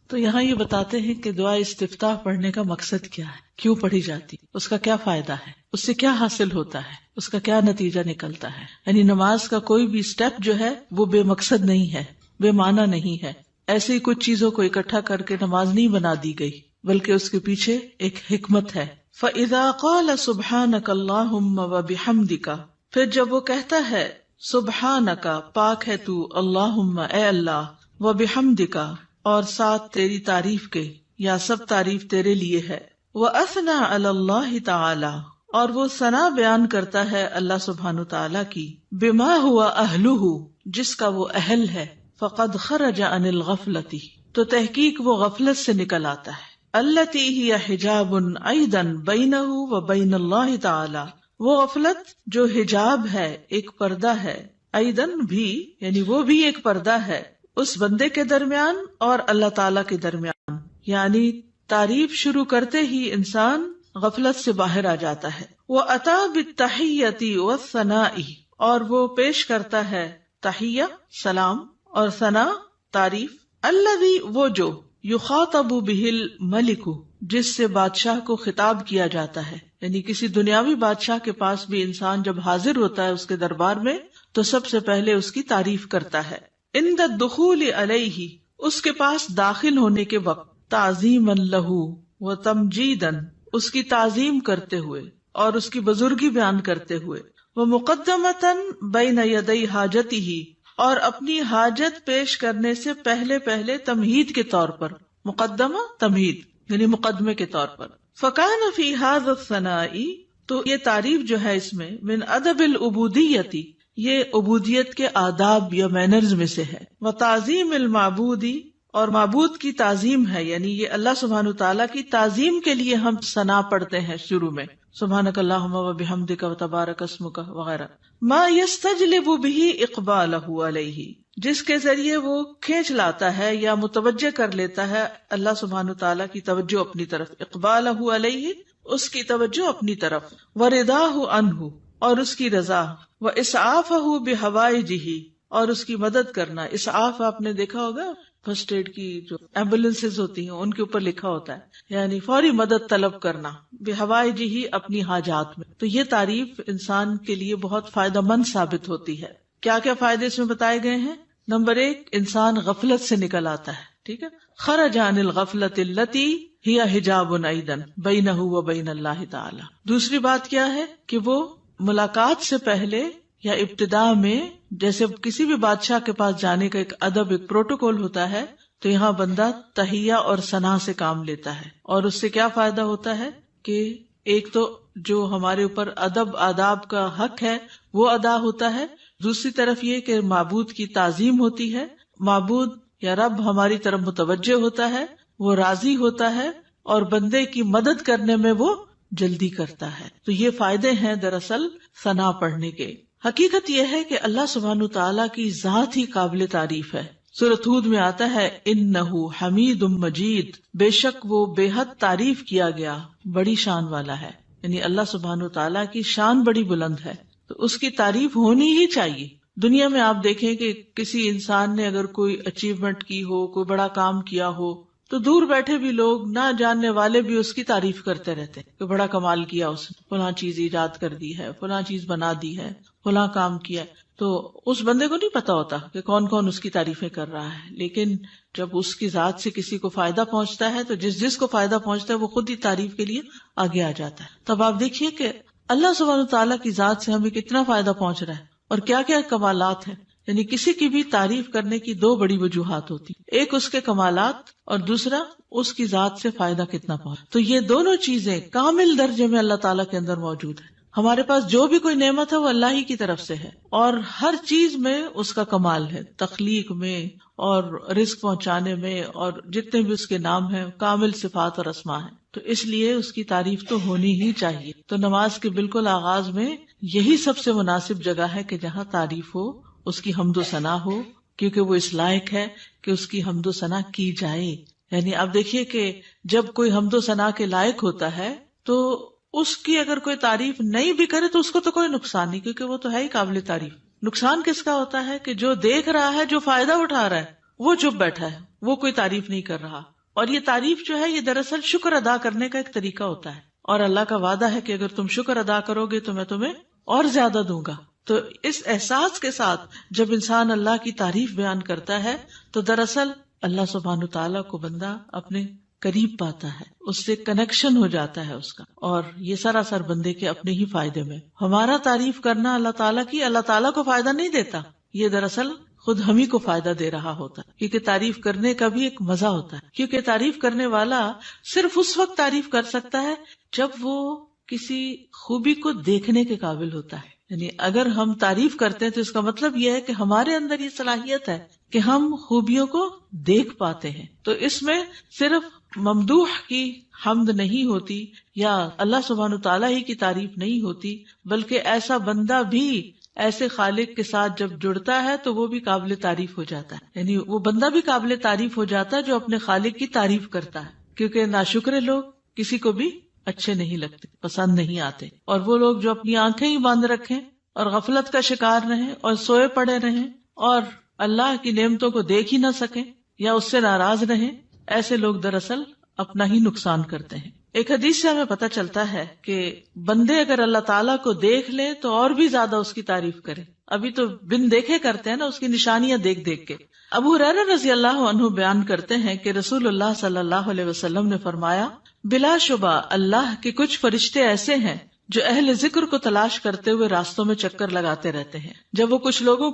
تو یہاں یہ بتاتے ہیں کہ دعا استفتاح پڑھنے کا مقصد کیا ہے, کیوں پڑھی جاتی, اس کا کیا فائدہ ہے, اس سے کیا حاصل ہوتا ہے, اس کا کیا نتیجہ نکلتا ہے. یعنی نماز کا کوئی بھی سٹیپ جو ہے وہ بے مقصد نہیں ہے, بے معنی نہیں ہے. ایسے ہی کچھ چیزوں کو اکٹھا کر کے نماز نہیں بنا دی گئی, بلکہ اس کے پیچھے ایک حکمت ہے. فَإِذَا قَالَ سُبْحَانَكَ اللَّهُمَّ وَبِحَمْدِكَ پھر جب وہ کہتا ہے سبحانک پاک ہے تو, اللہم اے اللہ, وبحمدک اور ساتھ تیری تعریف کے یا سب تعریف تیرے لیے ہے, وَأَثْنَى عَلَى اللَّهِ تَعَالَى اور وہ ثنا بیان کرتا ہے اللہ سبحانہ تعالیٰ کی, بما ہوا أَهْلُهُ جس کا وہ اہل ہے, فقد خرج عن الغفلة تو تحقیق وہ غفلت سے نکل آتا ہے, التي هي حجاب أيضا بينه وبين الله تعالی وہ غفلت جو حجاب ہے, ایک پردہ ہے, ایضا بھی یعنی وہ بھی ایک پردہ ہے اس بندے کے درمیان اور اللہ تعالی کے درمیان. یعنی تعریف شروع کرتے ہی انسان غفلت سے باہر آ جاتا ہے. وَأَتَى بِالتَّحِيَّةِ وَالثَّنَاءِ اور وہ پیش کرتا ہے تحیہ سلام اور ثنا تعریف, الذی وہ جو یخاطب بہ الملک جس سے بادشاہ کو خطاب کیا جاتا ہے. یعنی کسی دنیاوی بادشاہ کے پاس بھی انسان جب حاضر ہوتا ہے اس کے دربار میں تو سب سے پہلے اس کی تعریف کرتا ہے. عند الدخول علیہ اس کے پاس داخل ہونے کے وقت, تعظیما لہ و تمجیدا اس کی تعظیم کرتے ہوئے اور اس کی بزرگی بیان کرتے ہوئے, وہ مقدمتا بین یدی حاجتہ اور اپنی حاجت پیش کرنے سے پہلے پہلے تمہید کے طور پر, مقدمہ تمہید یعنی مقدمے کے طور پر. فکان فی ھذا الثناء تو یہ تعریف جو ہے اس میں, من ادب العبودیتی یہ عبودیت کے آداب یا مینرز میں سے ہے, وتعظیم المعبودی اور معبود کی تعظیم ہے، یعنی یہ اللہ سبحانہ تعالیٰ کی تعظیم کے لیے ہم ثنا پڑھتے ہیں شروع میں، سبحانک اللہم و بحمدک و تبارک اسمک وغیرہ. ما یستجلب بہ اقبالہ علیہ، جس کے ذریعے وہ کھینچ لاتا ہے یا متوجہ کر لیتا ہے اللہ سبحانہ تعالیٰ کی توجہ اپنی طرف، اقبالہ علیہ اس کی توجہ اپنی طرف، ورداہ عنہ اور اس کی رضا، واسعافہ بحوائجہ اور اس کی مدد کرنا. اسعاف آپ نے دیکھا ہوگا فرسٹ ایڈ کی جو ایمبولینسز ہوتی ہیں ان کے اوپر لکھا ہوتا ہے، یعنی فوری مدد طلب کرنا، بحوائجہ اپنی حاجات میں. تو یہ تعریف انسان کے لیے بہت فائدہ مند ثابت ہوتی ہے. کیا کیا فائدے اس میں بتائے گئے ہیں؟ نمبر 1، انسان غفلت سے نکل آتا ہے، ٹھیک ہے، خرج عن الغفلۃ التی ہی حجاب ایضا بینہ و بین اللہ تعالی. دوسری بات کیا ہے کہ وہ ملاقات سے پہلے یا ابتدا میں، جیسے کسی بھی بادشاہ کے پاس جانے کا ایک ادب، ایک پروٹوکول ہوتا ہے، تو یہاں بندہ تحیہ اور ثنا سے کام لیتا ہے. اور اس سے کیا فائدہ ہوتا ہے کہ ایک تو جو ہمارے اوپر ادب آداب کا حق ہے وہ ادا ہوتا ہے، دوسری طرف یہ کہ معبود کی تعظیم ہوتی ہے، معبود یا رب ہماری طرف متوجہ ہوتا ہے، وہ راضی ہوتا ہے اور بندے کی مدد کرنے میں وہ جلدی کرتا ہے. تو یہ فائدے ہیں دراصل ثنا پڑھنے کے. حقیقت یہ ہے کہ اللہ سبحانہ تعالیٰ کی ذات ہی قابل تعریف ہے. سورۃ ہود میں آتا ہے انہ حمید مجید، بے شک وہ بے حد تعریف کیا گیا، بڑی شان والا ہے. یعنی اللہ سبحانہ تعالیٰ کی شان بڑی بلند ہے، تو اس کی تعریف ہونی ہی چاہیے. دنیا میں آپ دیکھیں کہ کسی انسان نے اگر کوئی اچیومنٹ کی ہو، کوئی بڑا کام کیا ہو، تو دور بیٹھے بھی لوگ، نہ جاننے والے بھی اس کی تعریف کرتے رہتے کہ بڑا کمال کیا اس نے، فلاں چیز ایجاد کر دی ہے، فلاں چیز بنا دی ہے، فلاں کام کیا. تو اس بندے کو نہیں پتا ہوتا کہ کون کون اس کی تعریفیں کر رہا ہے، لیکن جب اس کی ذات سے کسی کو فائدہ پہنچتا ہے تو جس کو فائدہ پہنچتا ہے وہ خود ہی تعریف کے لیے آگے آ جاتا ہے. تب آپ دیکھیے کہ اللہ سبحانہ تعالیٰ کی ذات سے ہمیں کتنا فائدہ پہنچ رہا ہے اور کیا کیا کمالات ہیں. یعنی کسی کی بھی تعریف کرنے کی 2 بڑی وجوہات ہوتی، ایک اس کے کمالات اور دوسرا اس کی ذات سے فائدہ کتنا پہنچ. تو یہ دونوں چیزیں کامل درجے میں اللہ تعالیٰ کے اندر موجود ہیں. ہمارے پاس جو بھی کوئی نعمت ہے وہ اللہ ہی کی طرف سے ہے، اور ہر چیز میں اس کا کمال ہے، تخلیق میں اور رزق پہنچانے میں، اور جتنے بھی اس کے نام ہیں کامل صفات اور اسماء ہیں. تو اس لیے اس کی تعریف تو ہونی ہی چاہیے. تو نماز کے بالکل آغاز میں یہی سب سے مناسب جگہ ہے کہ جہاں تعریف ہو، اس کی حمد و ثنا ہو، کیونکہ وہ اس لائق ہے کہ اس کی حمد و ثنا کی جائے. یعنی آپ دیکھیے کہ جب کوئی حمد و ثنا کے لائق ہوتا ہے تو اس کی اگر کوئی تعریف نہیں بھی کرے تو اس کو تو کوئی نقصان نہیں، کیونکہ وہ تو ہے ہی قابل تعریف. نقصان کس کا ہوتا ہے کہ جو دیکھ رہا ہے، جو فائدہ اٹھا رہا ہے، وہ چپ بیٹھا ہے، وہ کوئی تعریف نہیں کر رہا. اور یہ تعریف جو ہے یہ دراصل شکر ادا کرنے کا ایک طریقہ ہوتا ہے، اور اللہ کا وعدہ ہے کہ اگر تم شکر ادا کرو گے تو میں تمہیں اور زیادہ دوں گا. تو اس احساس کے ساتھ جب انسان اللہ کی تعریف بیان کرتا ہے تو دراصل اللہ سبحانہ تعالیٰ کو بندہ اپنے قریب پاتا ہے، اس سے کنیکشن ہو جاتا ہے اس کا، اور یہ سراسر بندے کے اپنے ہی فائدے میں. ہمارا تعریف کرنا اللہ تعالیٰ کی اللہ تعالیٰ کو فائدہ نہیں دیتا، یہ دراصل خود ہم ہی کو فائدہ دے رہا ہوتا ہے. کیونکہ تعریف کرنے کا بھی ایک مزہ ہوتا ہے، کیونکہ تعریف کرنے والا صرف اس وقت تعریف کر سکتا ہے جب وہ کسی خوبی کو دیکھنے کے قابل ہوتا ہے. یعنی اگر ہم تعریف کرتے ہیں تو اس کا مطلب یہ ہے کہ ہمارے اندر یہ صلاحیت ہے کہ ہم خوبیوں کو دیکھ پاتے ہیں. تو اس میں صرف ممدوح کی حمد نہیں ہوتی یا اللہ سبحانہ تعالیٰ ہی کی تعریف نہیں ہوتی، بلکہ ایسا بندہ بھی ایسے خالق کے ساتھ جب جڑتا ہے تو وہ بھی قابل تعریف ہو جاتا ہے. یعنی وہ بندہ بھی قابل تعریف ہو جاتا ہے جو اپنے خالق کی تعریف کرتا ہے. کیونکہ ناشکر لوگ کسی کو بھی اچھے نہیں لگتے، پسند نہیں آتے. اور وہ لوگ جو اپنی آنکھیں ہی باندھ رکھیں اور غفلت کا شکار رہیں اور سوئے پڑے رہیں اور اللہ کی نعمتوں کو دیکھ ہی نہ سکیں یا اس سے ناراض رہیں، ایسے لوگ دراصل اپنا ہی نقصان کرتے ہیں. ایک حدیث سے ہمیں پتہ چلتا ہے کہ بندے اگر اللہ تعالیٰ کو دیکھ لیں تو اور بھی زیادہ اس کی تعریف کریں. ابھی تو بن دیکھے کرتے ہیں نا، اس کی نشانیاں دیکھ دیکھ کے. ابو ہریرہ رضی اللہ عنہ بیان کرتے ہیں کہ رسول اللہ صلی اللہ علیہ وسلم نے فرمایا، بلا شبہ اللہ کے کچھ فرشتے ایسے ہیں جو اہل ذکر کو تلاش کرتے ہوئے راستوں میں چکر لگاتے رہتے ہیں. جب وہ کچھ لوگوں